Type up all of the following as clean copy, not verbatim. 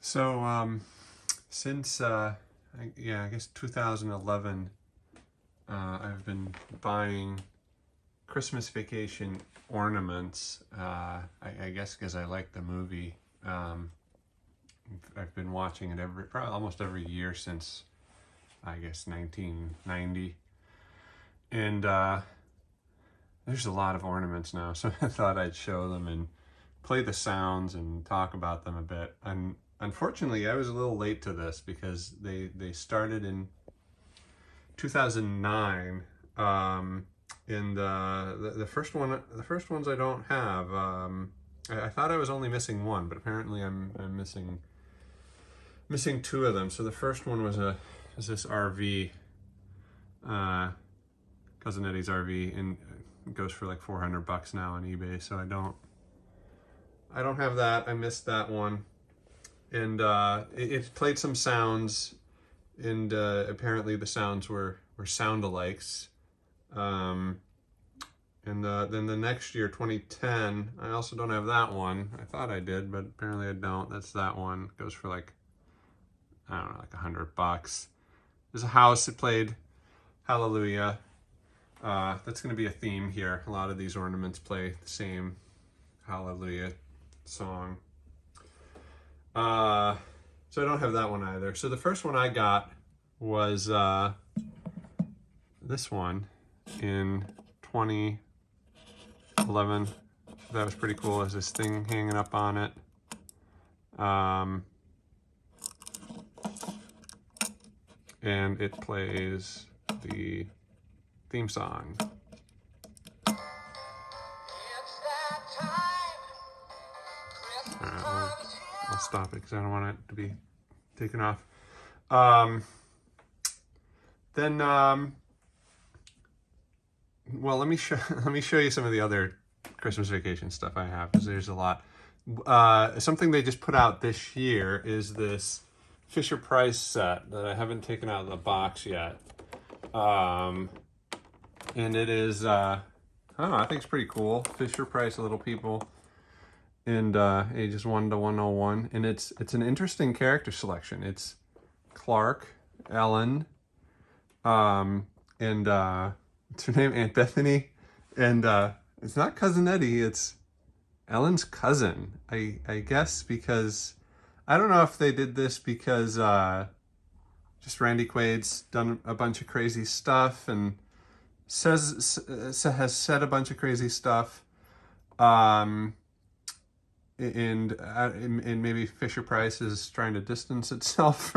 So since I guess 2011, I've been buying Christmas Vacation ornaments. I guess because I like the movie. I've been watching it probably almost every year since I guess 1990, and there's a lot of ornaments now. So I thought I'd show them and play the sounds and talk about them a bit. And unfortunately, I was a little late to this because they started in 2009. And the first ones I don't have. I thought I was only missing one, but apparently I'm missing two of them. So the first one was this RV, Cousin Eddie's RV, and it goes for like $400 now on eBay. So I don't have that. I missed that one, and it played some sounds, and apparently the sounds were sound-alikes. And then the next year, 2010, I also don't have that one. I thought I did, but apparently I don't. That's that one. It goes for like, I don't know, like $100. There's a house that played Hallelujah. That's going to be a theme here. A lot of these ornaments play the same Hallelujah song. So I don't have that one either. So the first one I got was this one in 2011. That was pretty cool. There's this thing hanging up on it. And it plays the theme song. Alright, I'll stop it because I don't want it to be taken off. Well, let me show you some of the other Christmas Vacation stuff I have, because there's a lot. Something they just put out this year is this Fisher-Price set that I haven't taken out of the box yet. And it is, I don't know, I think it's pretty cool. Fisher-Price Little People, and ages 1 to 101. And it's an interesting character selection. It's Clark, Ellen, and what's her name? Aunt Bethany. And it's not Cousin Eddie, it's Ellen's cousin. I guess because, I don't know if they did this because just Randy Quaid's done a bunch of crazy stuff and has said a bunch of crazy stuff. And maybe Fisher-Price is trying to distance itself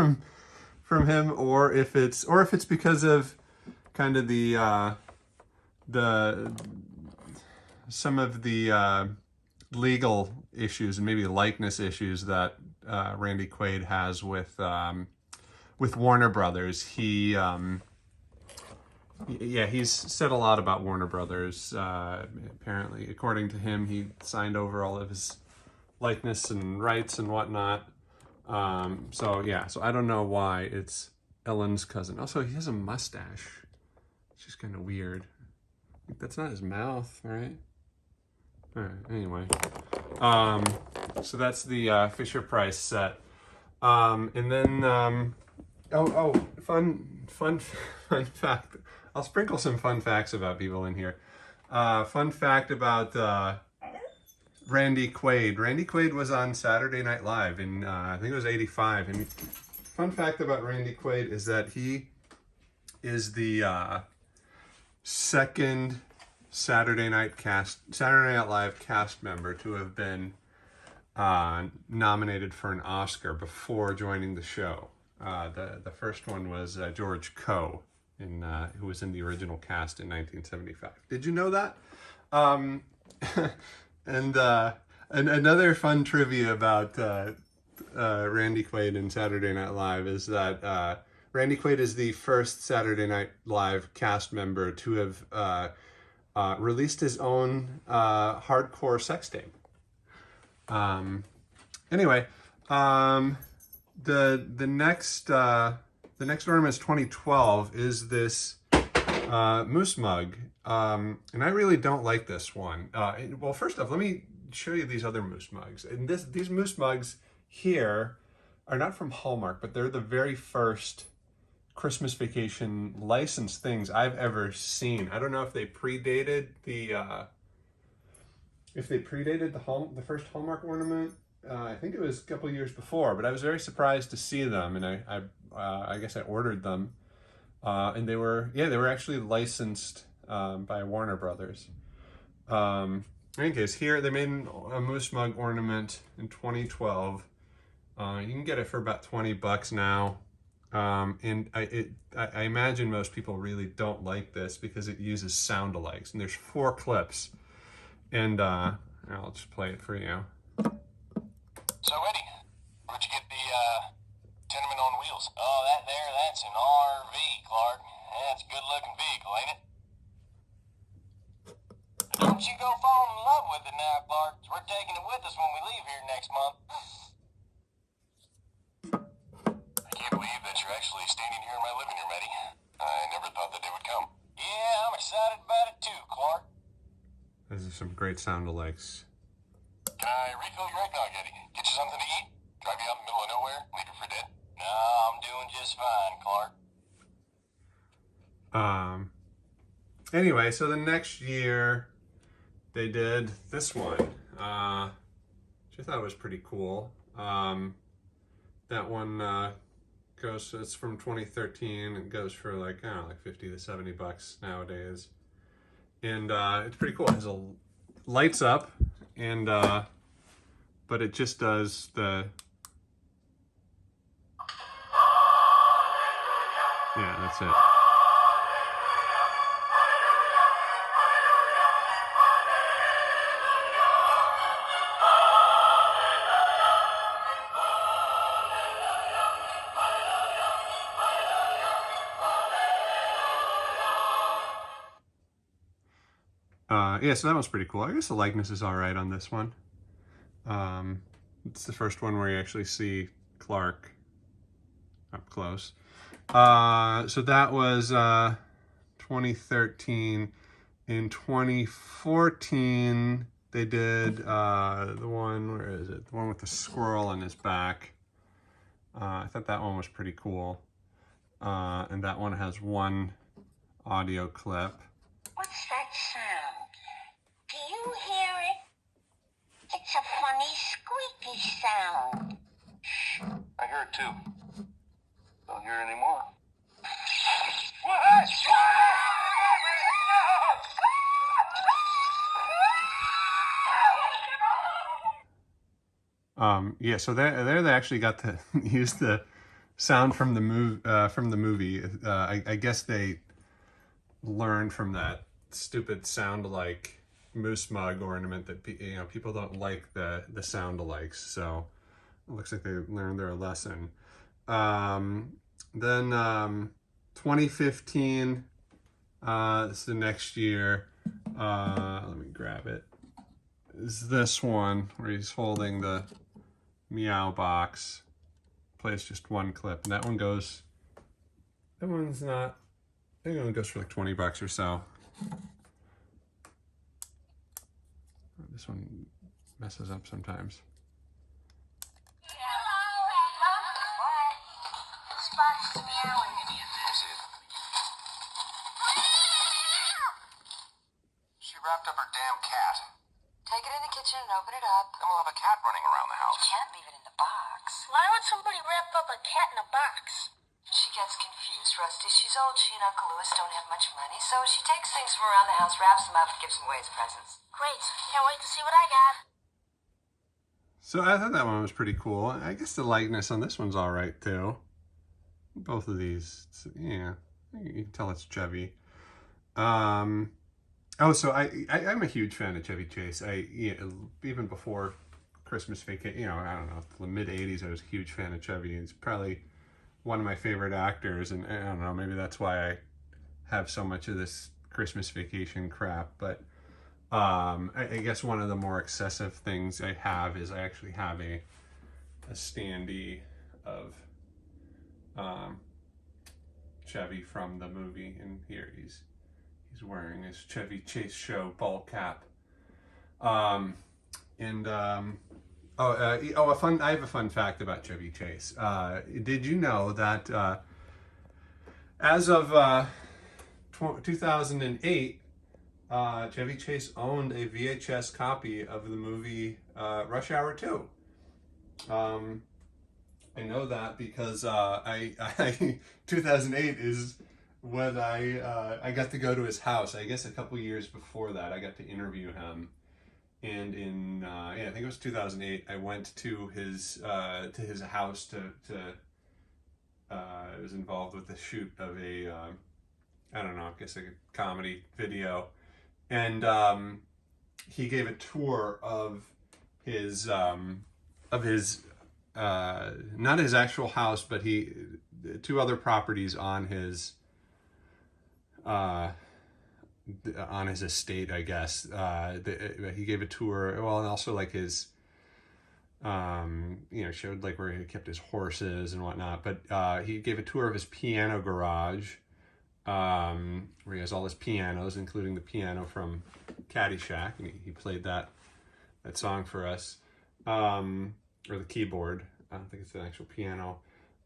from him, or if it's because of kind of some of the legal issues and maybe likeness issues that Randy Quaid has with Warner Brothers. He's said a lot about Warner Brothers. Apparently, according to him, he signed over all of his likeness and rights and whatnot. So I don't know why it's Ellen's cousin. Also, he has a mustache. It's just kind of weird. That's not his mouth, right? All right, anyway. So that's the Fisher-Price set. And then, fun fact. I'll sprinkle some fun facts about people in here. Fun fact about Randy Quaid. Randy Quaid was on Saturday Night Live in, I think it was 85. And fun fact about Randy Quaid is that he is the second Saturday Night Live cast member to have been nominated for an Oscar before joining the show. The first one was George Coe, who was in the original cast in 1975. Did you know that? And another fun trivia about Randy Quaid and Saturday Night Live is that Randy Quaid is the first Saturday Night Live cast member to have released his own hardcore sex tape. Anyway, the next ornament is 2012 is this moose mug, and I really don't like this one. Well, first off, let me show you these other moose mugs. And these moose mugs here are not from Hallmark, but they're the very first Christmas Vacation licensed things I've ever seen. I don't know if they predated the first Hallmark ornament. I think it was a couple years before, but I was very surprised to see them, and I guess I ordered them, and they were actually licensed by Warner Brothers. In any case, here they made a moose mug ornament in 2012. You can get it for about $20 now. And I imagine most people really don't like this because it uses sound-alikes, and there's 4 clips. And I'll just play it for you. So, Eddie, where'd you get the tenement on wheels? Oh, that's an RV, Clark. That's a good-looking vehicle, ain't it? Don't you go fall in love with it now, Clark. We're taking it with us when we leave here next month. I can't believe that you're actually standing here in my living room, Eddie. I never thought that day would come. Yeah, I'm excited about it too, Clark. Those are some great sound-alikes. Can I refill your eggnog, Eddie? Get you something to eat? Drive you out in the middle of nowhere? Leave you for dead? No, I'm doing just fine, Clark. Anyway, so the next year they did this one, which I thought was pretty cool. That one it's from 2013. It goes for like, I don't know, like $50 to $70 nowadays. And it's pretty cool. It has lights up, and but it just does the, yeah, that's it. Yeah, so that one's pretty cool. I guess the likeness is all right on this one. It's the first one where you actually see Clark up close. So that was 2013. In 2014, they did the one, where is it? The one with the squirrel on his back. I thought that one was pretty cool. And that one has one audio clip. What's that sound? Do you hear it? It's a funny squeaky sound. I hear it too. Don't hear it anymore. Yeah, so there they actually got to use the sound from the movie. I guess they learned from that stupid sound-alike moose mug ornament that people don't like the sound-alikes. So it looks like they learned their lesson. Then 2015, this is the next year. Let me grab it. Is this one where he's holding the meow box. Plays just one clip, and that one's not, I think it only goes for like $20 or so. This one messes up sometimes. Spot's meowing. She wrapped up her damn cat. Take it in the kitchen and open it up. Then we'll have a cat running around the house. Can't leave it in the box. Why would somebody wrap up a cat in a box? She gets confused, Rusty. She's old. She and Uncle Louis don't have much money, so she takes things from around the house, wraps them up, and gives them away as presents. Great. Can't wait to see what I got. So I thought that one was pretty cool. I guess the likeness on this one's all right too. Both of these, yeah, you can tell it's Chevy. So I'm a huge fan of Chevy Chase. Even before Christmas Vacation, I don't know, the mid '80s, I was a huge fan of Chevy. He's probably one of my favorite actors, and I don't know, maybe that's why I have so much of this Christmas Vacation crap. But I guess one of the more excessive things I have is I actually have a standee of Chevy from the movie, and here he's wearing his Chevy Chase Show ball cap. I have a fun fact about Chevy Chase. Did you know that as of 2008, Chevy Chase owned a VHS copy of the movie Rush Hour 2? I know that because I 2008 is when I got to go to his house. I guess a couple years before that, I got to interview him, and in I think it was 2008. I went to his house to I was involved with the shoot of a I don't know, I guess like a comedy video, and he gave a tour his of his not his actual house, but two other properties on his estate, I guess. He gave a tour, well, and also like his showed like where he kept his horses and whatnot. But he gave a tour of his piano garage, where he has all his pianos, including the piano from Caddyshack, and he played that song for us. Or the keyboard. I don't think it's an actual piano.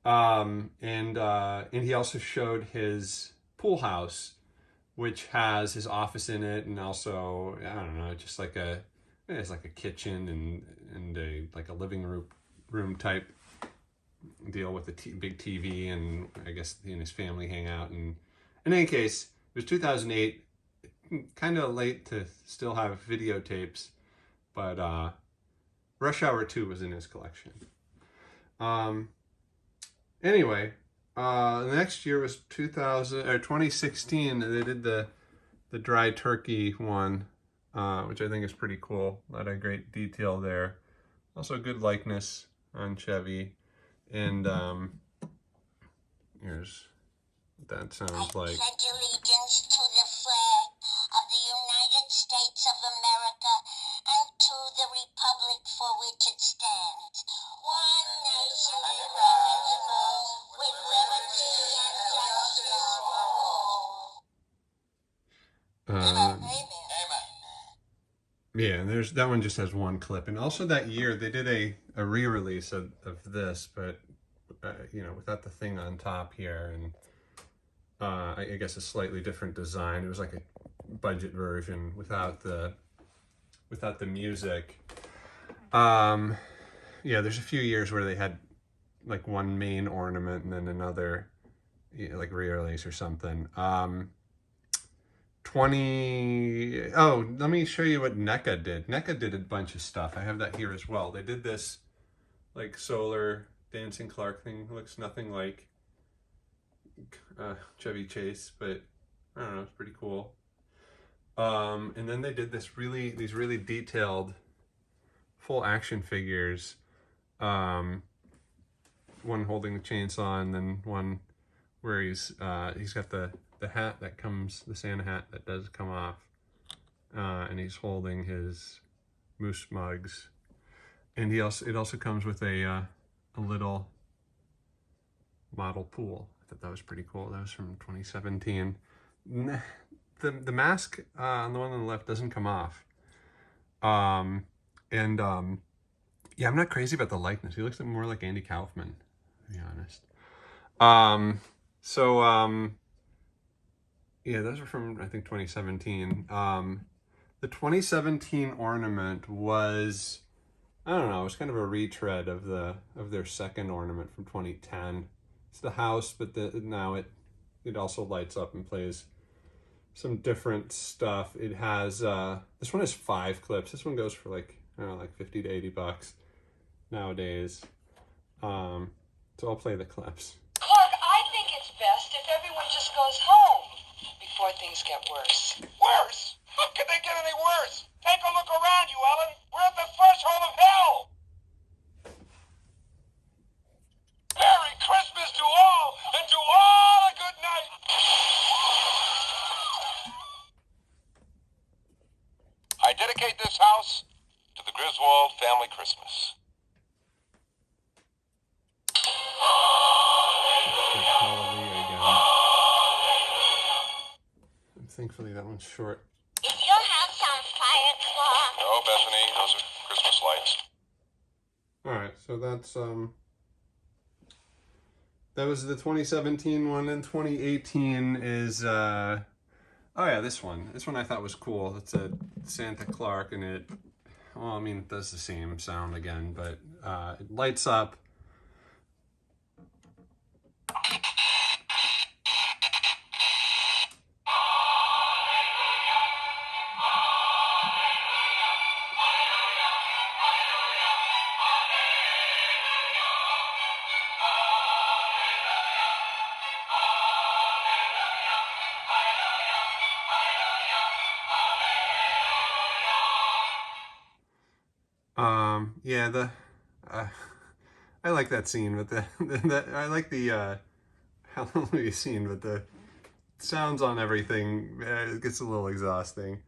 And he also showed his pool house, which has his office in it, and also I don't know, just like it's like a kitchen and a like a living room type deal with a big TV, and I guess he and his family hang out. And in any case, it was 2008, kind of late to still have videotapes, but Rush Hour 2 was in his collection. Anyway, the next year was 2016. They did the dry turkey one, which I think is pretty cool. A lot of great detail there. Also good likeness on Chevy. And here's what that sounds like. I pledge allegiance to the flag of the United States of America and to the republic for which it stands, one nation indivisible, with liberty and justice for all. Amen. Yeah, and there's that one just has one clip. And also that year they did a re-release of this, but without the thing on top here, and I guess a slightly different design. It was like a budget version without the music. There's a few years where they had like one main ornament and then another like re-release or something. Let me show you what NECA did. NECA did a bunch of stuff. I have that here as well. They did this like solar dancing Clark thing. It looks nothing like Chevy Chase, but I don't know, it's pretty cool. And then they did these really detailed full action figures. One holding the chainsaw, and then one where he's got the hat that comes, the Santa hat that does come off, and he's holding his moose mugs. And it also comes with a little model pool. I thought that was pretty cool. That was from 2017. The mask on the one on the left doesn't come off. I'm not crazy about the likeness. He looks more like Andy Kaufman, to be honest. Those are from, I think, 2017. The 2017 ornament was, I don't know, it was kind of a retread of their second ornament from 2010. It's the house, but now it also lights up and plays some different stuff. It has this one has 5 clips. This one goes for like, I don't know, like $50 to $80 nowadays. So I'll play the clips. Clark, I think it's best if everyone just goes home before things get worse. Worse? How could they get any worse? Take a look around you, Ellen. We're at the threshold of hell. Merry Christmas to all, and to all a good night. I dedicate this house to the Griswold family Christmas. Hallelujah again. Thankfully that one's short. Is your house on fire, Clark? No, Bethany, those are Christmas lights. So that's that was the 2017 one, and 2018 is oh yeah, this one. This one I thought was cool. It's a Santa Clark, and it, well, I mean, it does the same sound again, but it lights up. Yeah, the I like that scene, but I like the hallelujah scene, but the sounds on everything, it gets a little exhausting.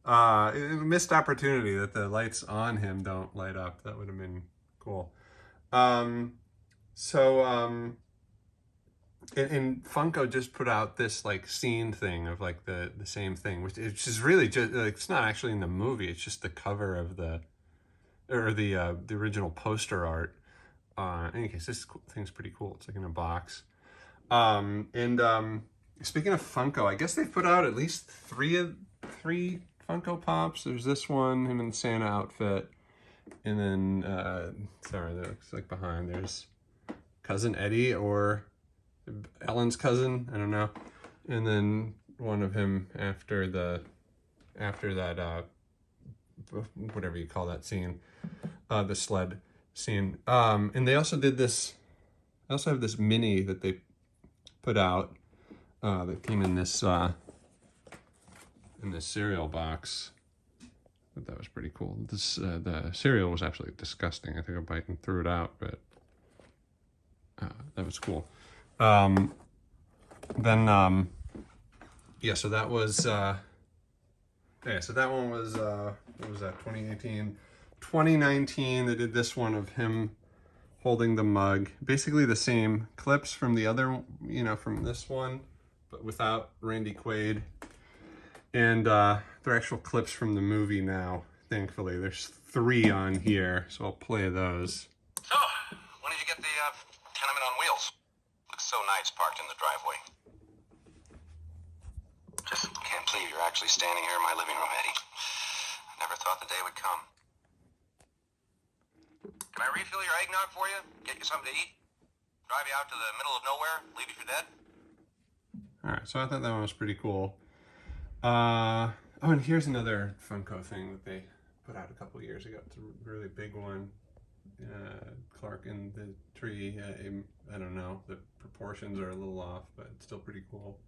Missed opportunity that the lights on him don't light up. That would have been cool. And Funko just put out this like scene thing of like the same thing, which is really just like, it's not actually in the movie. It's just the cover of the original poster art. In any case, this thing's pretty cool. It's like in a box. Speaking of Funko, I guess they've put out at least three Funko Pops. There's this one, him in the Santa outfit, and then sorry, that looks like behind. There's Cousin Eddie or Ellen's cousin, I don't know, and then one of him after that whatever you call that scene, the sled scene. And they also did this. I also have this mini that they put out that came in this cereal box. I thought that was pretty cool. This the cereal was absolutely disgusting. I took a bite and threw it out, but that was cool. Yeah, so that was so that one was what was that, 2018? 2019 they did this one of him holding the mug, basically the same clips from the other, from this one, but without Randy Quaid. And they're actual clips from the movie now, thankfully. There's 3 on here, so I'll play those. So, when did you get the tenement on wheels? Looks so nice parked in the driveway. Just can't believe you're actually standing here in my living room, Eddie. I never thought the day would come. Can I refill your eggnog for you? Get you something to eat? Drive you out to the middle of nowhere? Leave you for dead? Alright, so I thought that one was pretty cool. Oh, and here's another Funko thing that they put out a couple years ago. It's a really big one. Clark in the tree. I don't know, the proportions are a little off, but it's still pretty cool.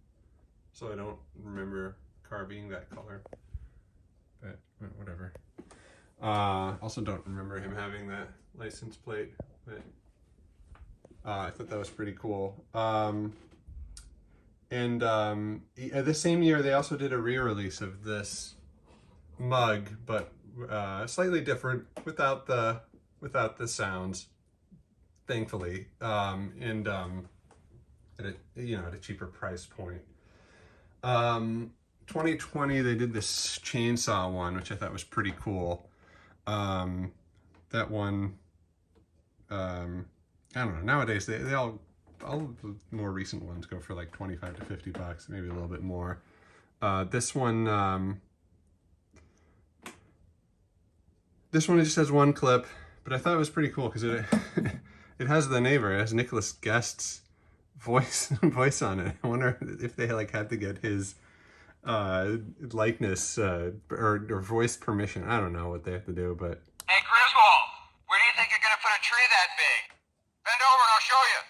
So I don't remember the car being that color, but whatever. Also don't remember him having that license plate, but I thought that was pretty cool. The same year they also did a re-release of this mug, but slightly different, without the sounds, thankfully, at a cheaper price point. 2020 they did this chainsaw one, which I thought was pretty cool. That one, I don't know, nowadays they all the more recent ones go for like 25 to 50 bucks, maybe a little bit more. This one just has one clip, but I thought it was pretty cool because it it has the neighbor, it has Nicholas Guest's voice on it. I wonder if they like had to get his likeness or voice permission. I don't know what they have to do, but Hey, Griswold, where do you think you're gonna put a tree that big? Bend over and I'll show you.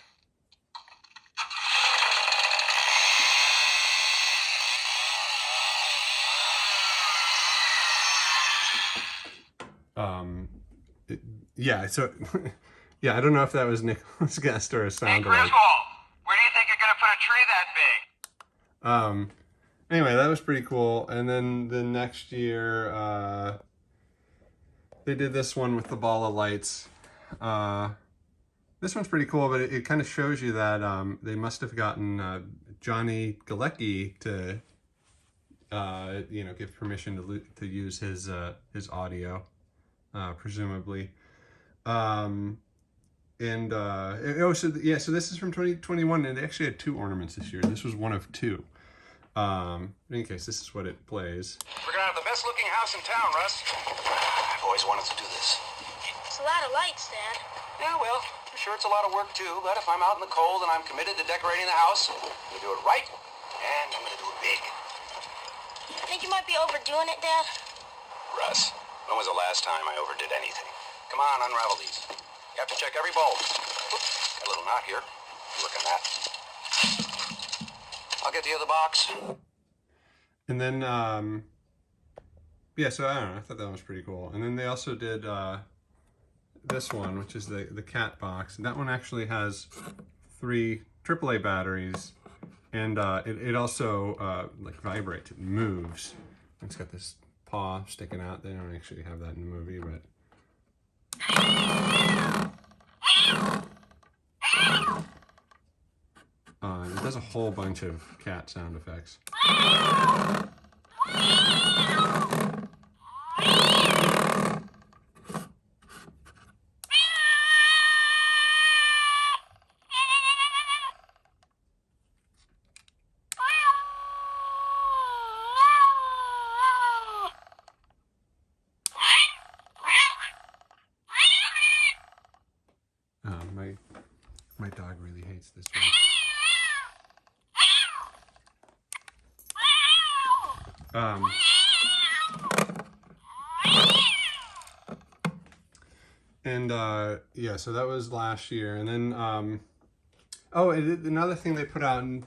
Yeah, so yeah, I don't know if that was Nicholas Guest or a sound Hey, alike. Griswold, where do you think you're gonna put a tree that big? Anyway, that was pretty cool. And then the next year, they did this one with the ball of lights. This one's pretty cool, but it kind of shows you that they must have gotten Johnny Galecki to, give permission to use his audio, presumably. And so this is from 2021, and they actually had 2 ornaments this year. This was one of 2. In any case, this is what it plays. We're gonna have the best looking house in town, Russ. I've always wanted to do this. It's a lot of lights, Dad. Yeah, well, I'm sure it's a lot of work too, but if I'm out in the cold and I'm committed to decorating the house, I'm gonna do it right, and I'm gonna do it big. I think you might be overdoing it, Dad. Russ, when was the last time I overdid anything? Come on, unravel these. You have to check every bulb. Oops, got a little knot here. Look at that. I'll get the other box. And then, so I don't know, I thought that was pretty cool. And then they also did this one, which is the cat box. And that one actually has 3 AAA batteries, and it also like vibrates, it moves. It's got this paw sticking out. They don't actually have that in the movie, but it does a whole bunch of cat sound effects. My dog really hates this one. So that was last year. And then, another thing they put out in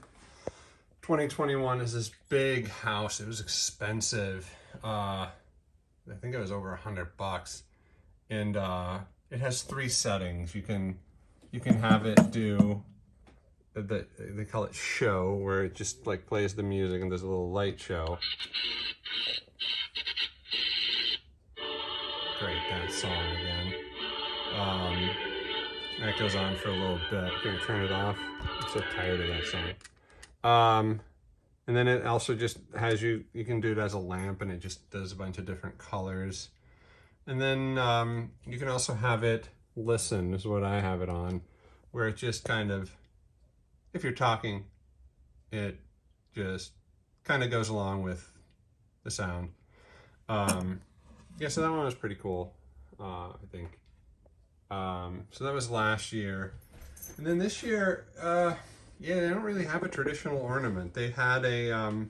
2021 is this big house. It was expensive. I think it was over $100. And it has 3 settings. You can have it do they call it show, where it just like plays the music and there's a little light show. Great, that song again. That goes on for a little bit. I'm gonna turn it off. I'm so tired of that song. And then it also just has you can do it as a lamp, and it just does a bunch of different colors. And then you can also have it listen, is what I have it on, where it just kind of, if you're talking, it just kind of goes along with the sound. So that one was pretty cool, I think. So that was last year. And then this year, they don't really have a traditional ornament. They had a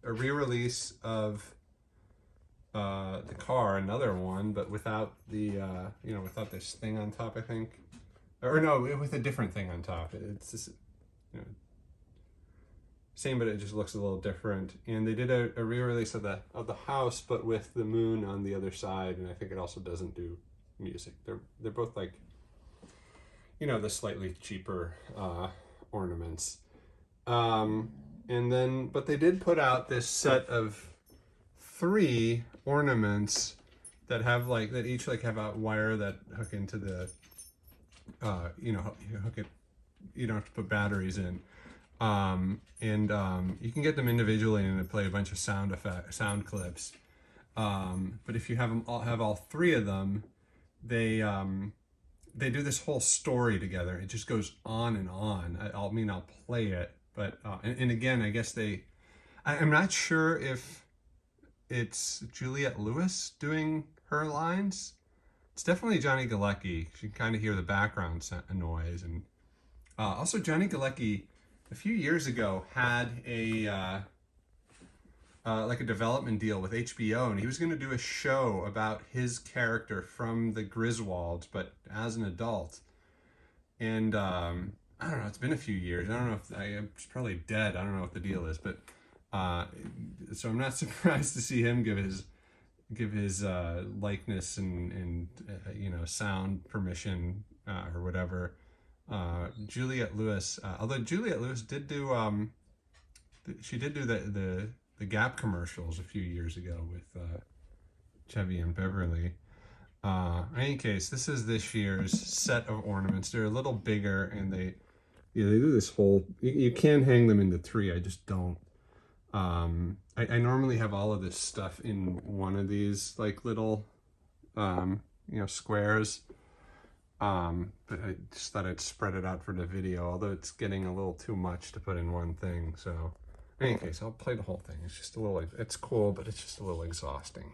re-release of the car, another one, but without the without this thing on top, I think, or no, with a different thing on top. It's just same, but it just looks a little different. And they did a re-release of the house, but with the moon on the other side, and I think it also doesn't do music. They're both like, the slightly cheaper ornaments. And then, but they did put out this set of 3 ornaments that have that each have a wire that hook into the you hook it, you don't have to put batteries in, you can get them individually and play a bunch of sound clips, but if you have all 3 of them, they do this whole story together. It just goes on and on. I'll play it, but and again, I guess I'm not sure if it's Juliette Lewis doing her lines. It's definitely Johnny Galecki. You can kind of hear the background noise. And also Johnny Galecki, a few years ago, had a development deal with HBO, and he was going to do a show about his character from the Griswolds, but as an adult. And I don't know, it's been a few years. I don't know if he's probably dead. I don't know what the deal is, but so I'm not surprised to see him give his likeness and sound permission or whatever. Juliette Lewis, although Juliette Lewis did do she did do the Gap commercials a few years ago with Chevy and Beverly. In any case, this is this year's set of ornaments. They're a little bigger, and they do this whole. You can hang them into 3. I just don't. I normally have all of this stuff in one of these little squares, But I just thought I'd spread it out for the video, although it's getting a little too much to put in one thing. So in any case, I'll play the whole thing. It's just a little, it's cool, but it's just a little exhausting.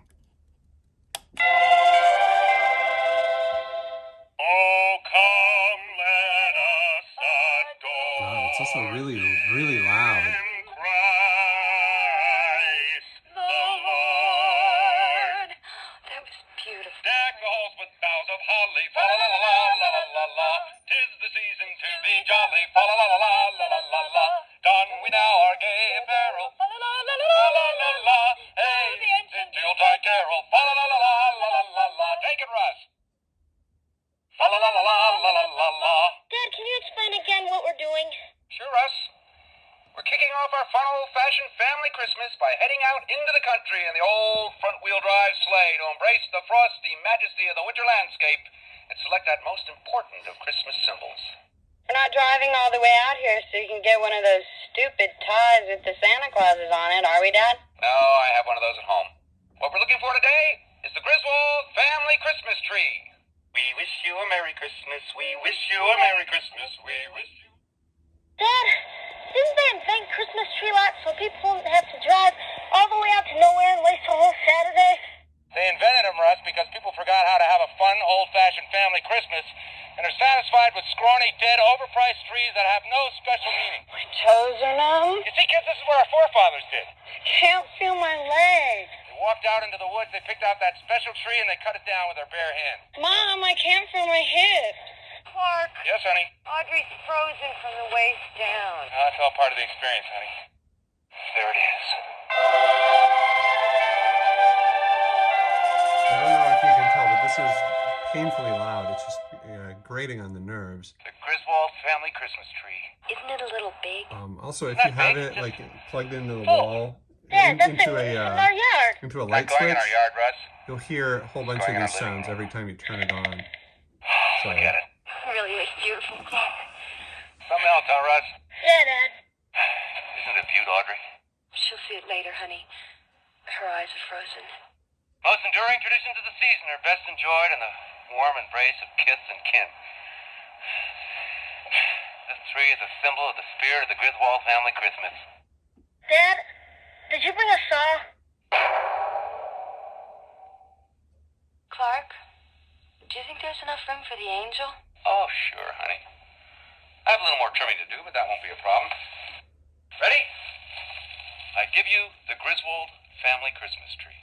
Oh, come let us adore. Wow, it's also really, really loud. Christ the Lord. That was beautiful. Deck the halls with boughs of holly. Fa la la la la la la la la. 'Tis the season to be jolly. Fa la la la la la la la la. Don we now our gay apparel. Fa la la la la la la la. Hey, the ancient Yuletide carol. Fa la la la la la la la la. Take it, Russ. Fa la la la la la la la la. Dad, can you explain again what we're doing? Sure, Russ. We're kicking off our fun old-fashioned family Christmas by heading out into the country in the old front-wheel drive sleigh to embrace the frosty majesty of the winter landscape and select that most important of Christmas symbols. We're not driving all the way out here so you can get one of those stupid ties with the Santa Clauses on it, are we, Dad? No, I have one of those at home. What we're looking for today is the Griswold family Christmas tree. We wish you a Merry Christmas. We wish you a Merry Christmas. We wish you... Dad, didn't they invent Christmas tree lots so people won't have to drive all the way out to nowhere and waste a whole Saturday? They invented them, Russ, because people forgot how to have a fun, old-fashioned family Christmas and are satisfied with scrawny, dead, overpriced trees that have no special meaning. My toes are numb. You see, kids, this is what our forefathers did. Can't feel my leg. They walked out into the woods, they picked out that special tree, and they cut it down with their bare hands. Mom, I can't feel my hips. Clark, Yes, honey? Audrey's frozen from the waist down. That's all part of the experience, honey. There it is. I don't know if you can tell, but this is painfully loud. It's just grating on the nerves. The Griswold family Christmas tree. Isn't it a little big? Also, if you have it like plugged into the wall, Dad, that's into in a our yard. into a Not light going switch, in our yard, Russ. you'll hear a whole bunch of Going in these our living sounds room. every time you turn it on. So, Look at it. Really is beautiful, Clark. Something else, huh, Russ? Yeah, Dad. Isn't it beautiful, Audrey? She'll see it later, honey. Her eyes are frozen. Most enduring traditions of the season are best enjoyed in the warm embrace of kith and kin. This tree is a symbol of the spirit of the Griswold family Christmas. Dad, did you bring a saw? Clark, do you think there's enough room for the angel? Oh, sure, honey. I have a little more trimming to do, but that won't be a problem. Ready? I give you the Griswold family Christmas tree.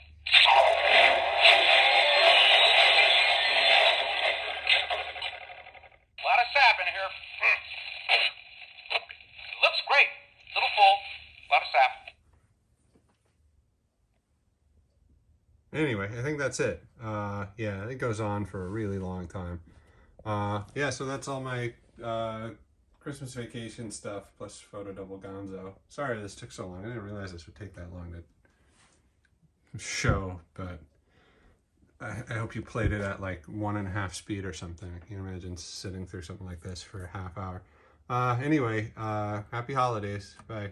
A lot of sap in here. Looks great. A little full. A lot of sap. anyway, I think that's it. Yeah, it goes on for a really long time. Yeah, so that's all my Christmas vacation stuff plus photo double gonzo. Sorry this took so long. I didn't realize this would take that long to show, but I hope you played it at like 1.5 speed or something. I can't imagine sitting through something like this for a half hour. Anyway, happy holidays. Bye.